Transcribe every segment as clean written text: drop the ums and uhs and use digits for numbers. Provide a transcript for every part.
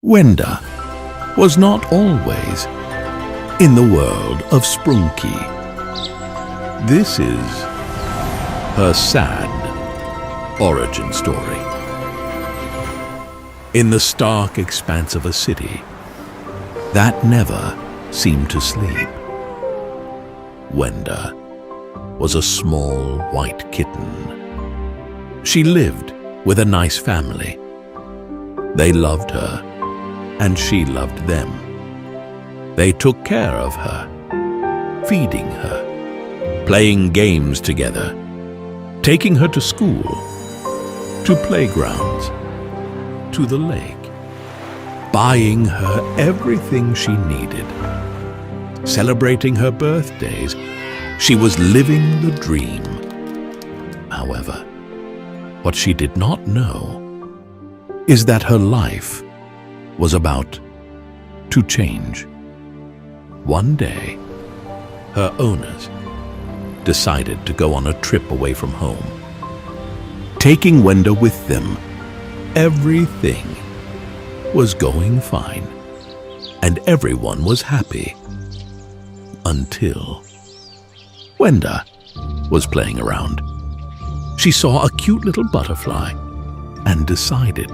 Wenda was not always in the world of Sprunki. This is her sad origin story. In the stark expanse of a city that never seemed to sleep, Wenda was a small white kitten. She lived with a nice family. They loved her, and she loved them. They took care of her, feeding her, playing games together, taking her to school, to playgrounds, to the lake, buying her everything she needed, celebrating her birthdays. She was living the dream. However, what she did not know is that her life was about to change. One day, her owners decided to go on a trip away from home. Taking Wenda with them, everything was going fine, and everyone was happy. Until Wenda was playing around. She saw a cute little butterfly and decided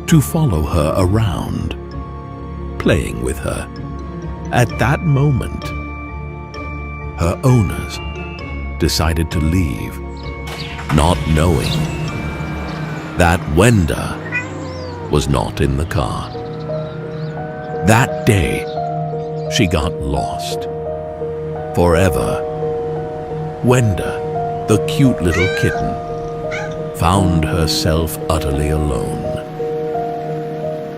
to follow her around, playing with her. At that moment, her owners decided to leave, not knowing that Wenda was not in the car. That day, she got lost. Forever, Wenda, the cute little kitten, found herself utterly alone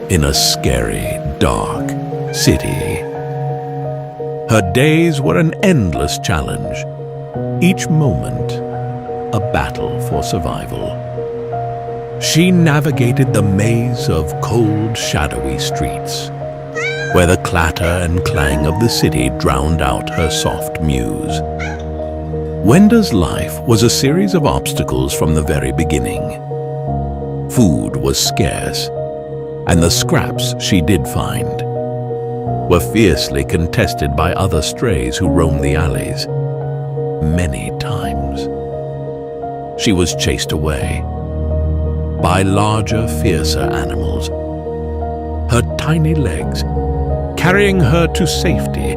in a scary, dark city. Her days were an endless challenge, each moment a battle for survival. She navigated the maze of cold, shadowy streets, where the clatter and clang of the city drowned out her soft muse. Wenda's life was a series of obstacles from the very beginning. Food was scarce, and the scraps she did find were fiercely contested by other strays who roamed the alleys. Many times, she was chased away by larger, fiercer animals, her tiny legs carrying her to safety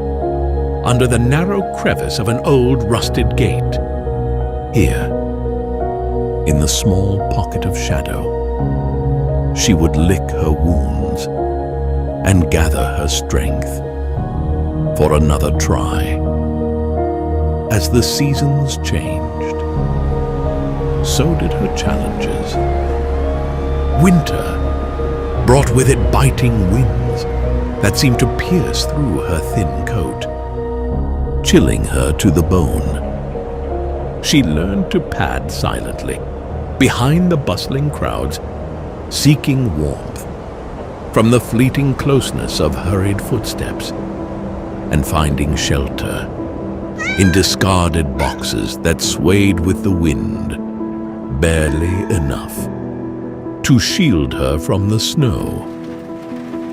under the narrow crevice of an old rusted gate. Here, in the small pocket of shadow, she would lick her wounds and gather her strength for another try. As the seasons changed, so did her challenges. Winter brought with it biting winds that seemed to pierce through her thin coat, chilling her to the bone. She learned to pad silently behind the bustling crowds, seeking warmth from the fleeting closeness of hurried footsteps, and finding shelter in discarded boxes that swayed with the wind, barely enough to shield her from the snow.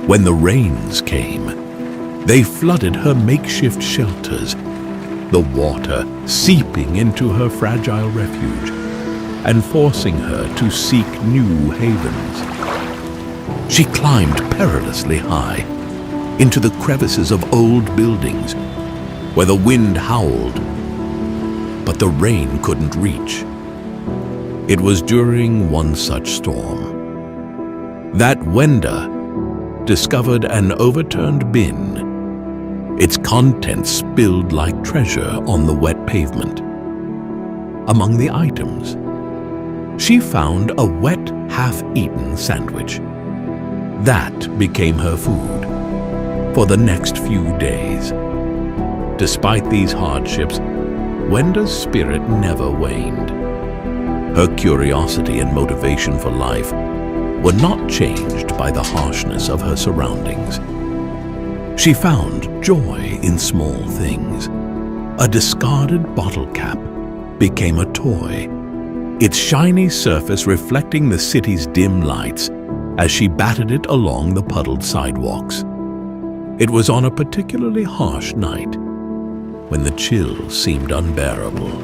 When the rains came, they flooded her makeshift shelters, the water seeping into her fragile refuge and forcing her to seek new havens. She climbed perilously high into the crevices of old buildings where the wind howled, but the rain couldn't reach. It was during one such storm that Wenda discovered an overturned bin, its contents spilled like treasure on the wet pavement. Among the items, she found a wet, half-eaten sandwich. That became her food for the next few days. Despite these hardships, Wenda's spirit never waned. Her curiosity and motivation for life were not changed by the harshness of her surroundings. She found joy in small things. A discarded bottle cap became a toy, its shiny surface reflecting the city's dim lights as she battered it along the puddled sidewalks. It was on a particularly harsh night, when the chill seemed unbearable,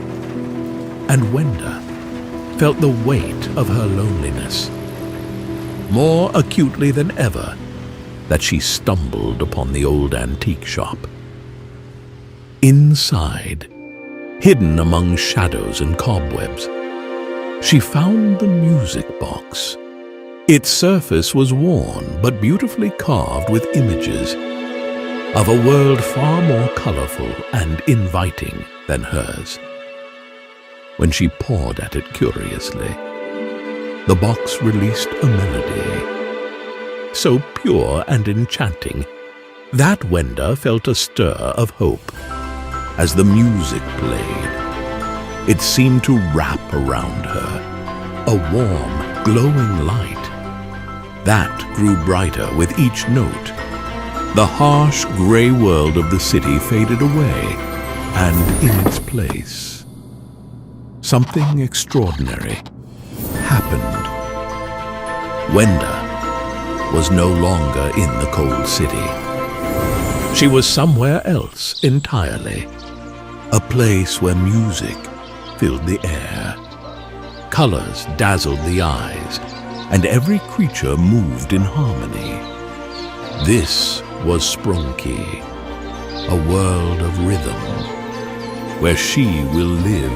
and Wenda felt the weight of her loneliness more acutely than ever that she stumbled upon the old antique shop. Inside, hidden among shadows and cobwebs, she found the music box. Its surface was worn but beautifully carved with images of a world far more colorful and inviting than hers. When she pawed at it curiously, the box released a melody so pure and enchanting that Wenda felt a stir of hope. As the music played, it seemed to wrap around her, a warm, glowing light that grew brighter with each note. The harsh, gray world of the city faded away, and in its place, something extraordinary happened. Wenda was no longer in the cold city. She was somewhere else entirely, a place where music filled the air, colors dazzled the eyes, and every creature moved in harmony. This was Sprunki, a world of rhythm, where she will live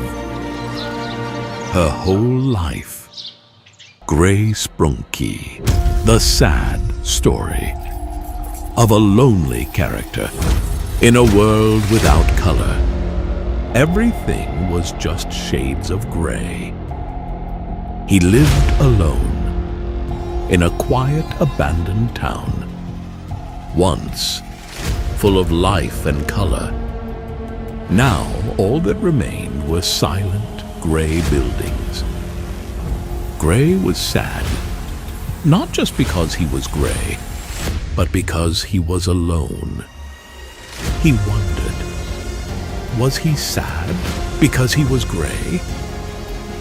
her whole life. Grey Sprunki, the sad story of a lonely character in a world without color. Everything was just shades of gray. He lived alone in a quiet, abandoned town, once full of life and color. Now all that remained were silent, gray buildings. Gray was sad, not just because he was gray, but because he was alone. He wondered, was he sad because he was gray,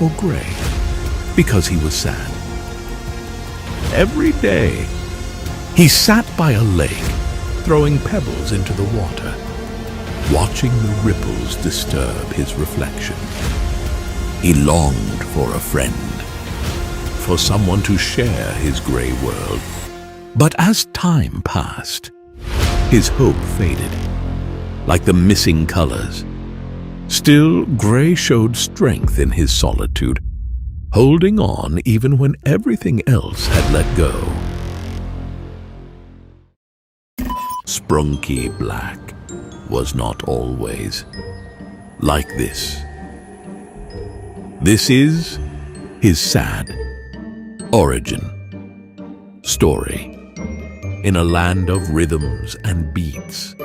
or gray because he was sad? Every day, he sat by a lake, throwing pebbles into the water, watching the ripples disturb his reflection. He longed for a friend, for someone to share his gray world. But as time passed, his hope faded, like the missing colors. Still, Gray showed strength in his solitude, holding on even when everything else had let go. Sprunki Black was not always like this. This is his sad origin story in a land of rhythms and beats,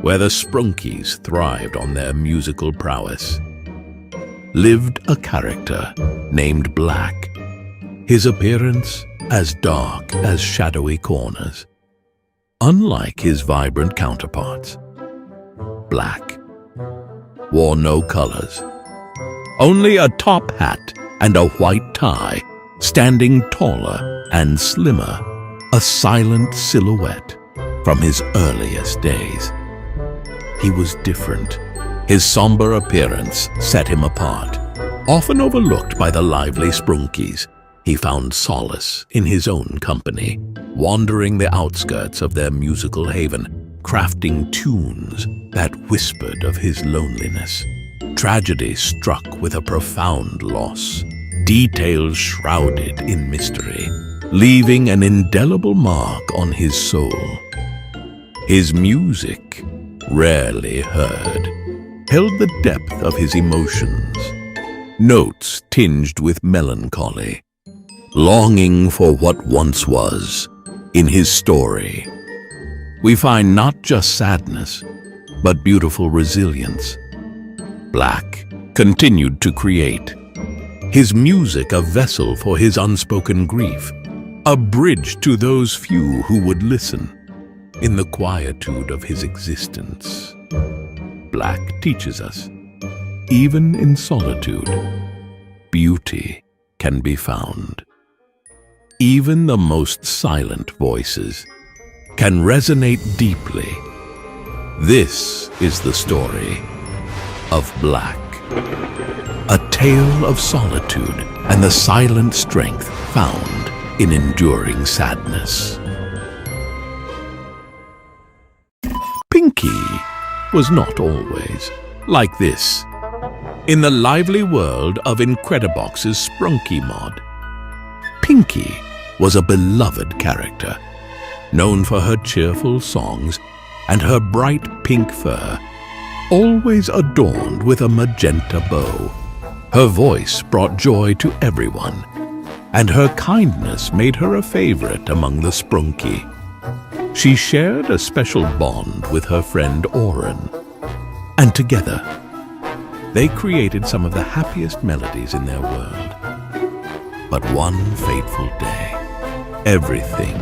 where the Sprunkis thrived on their musical prowess. Lived a character named Black, his appearance as dark as shadowy corners. Unlike his vibrant counterparts, Black wore no colors, only a top hat and a white tie, standing taller and slimmer, a silent silhouette from his earliest days. He was different. His somber appearance set him apart. Often overlooked by the lively Sprunkis, he found solace in his own company, wandering the outskirts of their musical haven, crafting tunes that whispered of his loneliness. Tragedy struck with a profound loss, details shrouded in mystery, leaving an indelible mark on his soul. His music, rarely heard, held the depth of his emotions, notes tinged with melancholy, longing for what once was. In his story, we find not just sadness, but beautiful resilience. Black continued to create, his music a vessel for his unspoken grief, a bridge to those few who would listen. In the quietude of his existence, Black teaches us, even in solitude, beauty can be found. even the most silent voices can resonate deeply. This is the story of Black, a tale of solitude and the silent strength found in enduring sadness. Pinky was not always like this. In the lively world of Incredibox's Sprunki mod, Pinky was a beloved character, known for her cheerful songs and her bright pink fur, always adorned with a magenta bow. Her voice brought joy to everyone, and her kindness made her a favorite among the Sprunki. She shared a special bond with her friend Oren, and together they created some of the happiest melodies in their world. But one fateful day, everything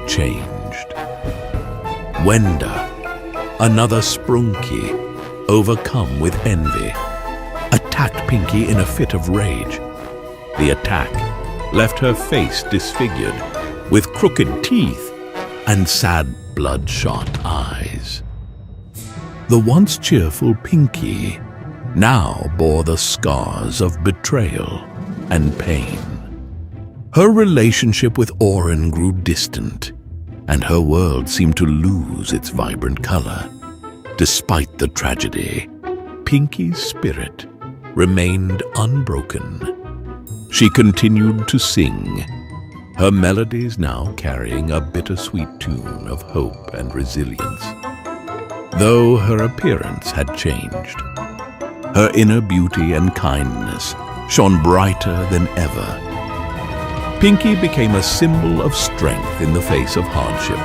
changed. Wenda, another Sprunki, overcome with envy, attacked Pinky in a fit of rage. The attack left her face disfigured, with crooked teeth and sad bloodshot eyes. The once cheerful Pinky now bore the scars of betrayal and pain. Her relationship with Oren grew distant, and her world seemed to lose its vibrant color. Despite the tragedy, Pinky's spirit remained unbroken. She continued to sing, her melodies now carrying a bittersweet tune of hope and resilience. Though her appearance had changed, her inner beauty and kindness shone brighter than ever. Pinky became a symbol of strength in the face of hardship,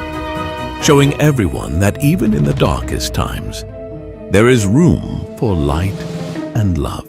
showing everyone that even in the darkest times, there is room for light and love.